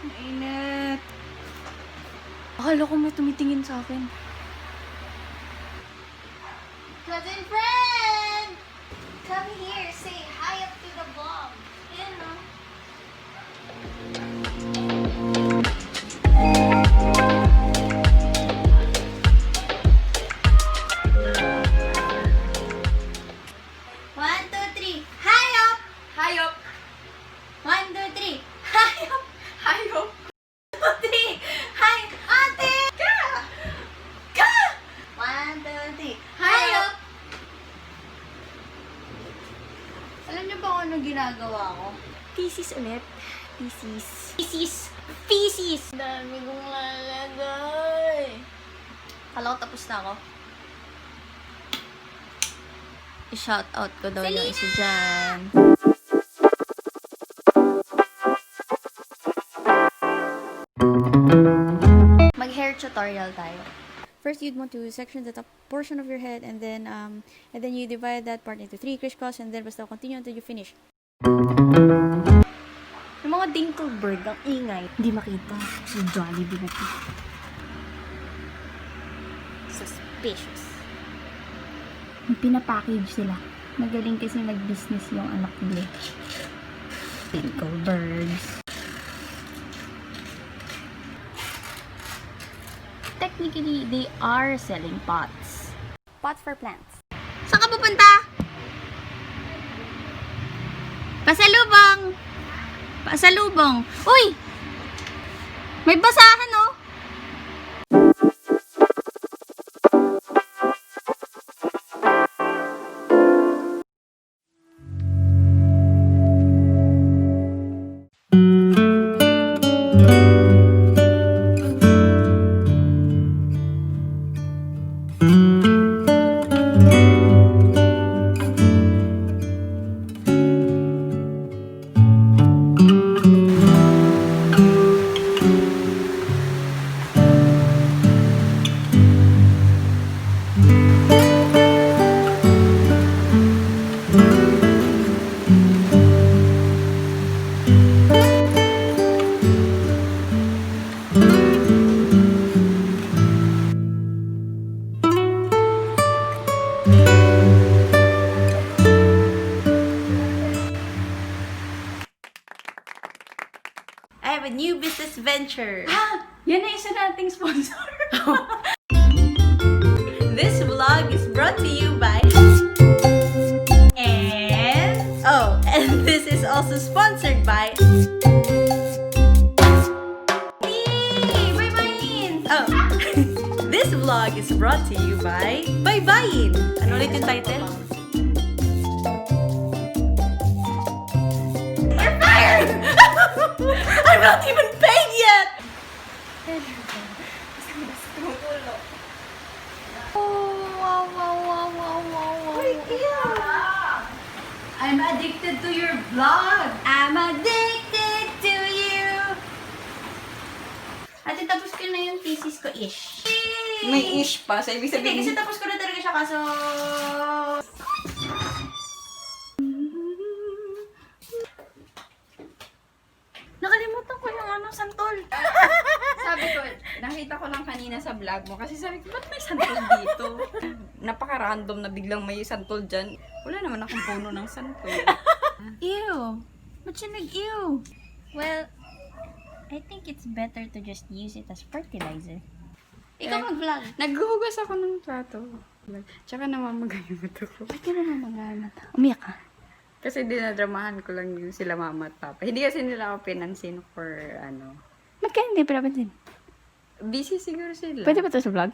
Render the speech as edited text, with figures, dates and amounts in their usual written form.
Mainit. Akala ko may tumitingin sa akin. Cousin friend! Come here, say hi up to the vlog. Yan, no? One, two, three. Hi up! Hi up! One, two, three. Hi up! Hi up! Two, three. Hi, ate! Ka! Ka! One, two, three. Hi Hi up! up! Alam niyo ba kung ano ginagawa ko? Thesis ulit. Thesis. Thesis! Dami kong lalagay. Kala ko tapos na ako. I-shout out ko daw yung Selena! isa dyan. Mag-hair tutorial tayo. First, you'd want to section the top portion of your head, and then you divide that part into 3 crisscross, and then basta continue until you finish. Yung mga Dinkelberg, ang ingay. Hindi makita. Si Jollibee na ito. Suspicious. Pinapackage sila. Magaling kasi mag-business yung anak nila. Dinkelbergs. Technically, they are selling pots. Pots for plants. Saan ka pupunta? Pasalubong! Pasalubong! Uy! May basahan, oh! I have a new business venture. Yan na isa nating sponsor. This vlog is brought to you by... And this is also sponsored by... Baybayin! Oh, this vlog is brought to you by... Baybayin! Ano ulit yung title? You're fired! I'm not even paid yet! I'm addicted to your vlog! I'm addicted to you! Ate, tapos ko na yung thesis ko, ish. May ish pa, so ibig Hindi, sabihin... kasi tapos ko na talaga siya, kaso... Nakalimutan ko yung ano, santol. Sabi ko, nakita ko lang kanina sa vlog mo. Kasi sabi ko, ba't may santol dito? Napaka-random na biglang may santol dyan. Wala naman akong puno ng santol. Ew! Ba't siya nag-ew? Well, I think it's better to just use it as fertilizer. Ikaw mag-vlog. Naghuhugas ako ng plato. Tsaka namamagay yung mata ko. Ba't ka naman mag-alat? Umiyak ka? Kasi dinadramahan ko lang yung sila mama at papa. Hindi kasi nila ako pinansin for ano. Ba't ka hindi pinapansin? Busy siguro sila. Pwede ba ito sa vlog?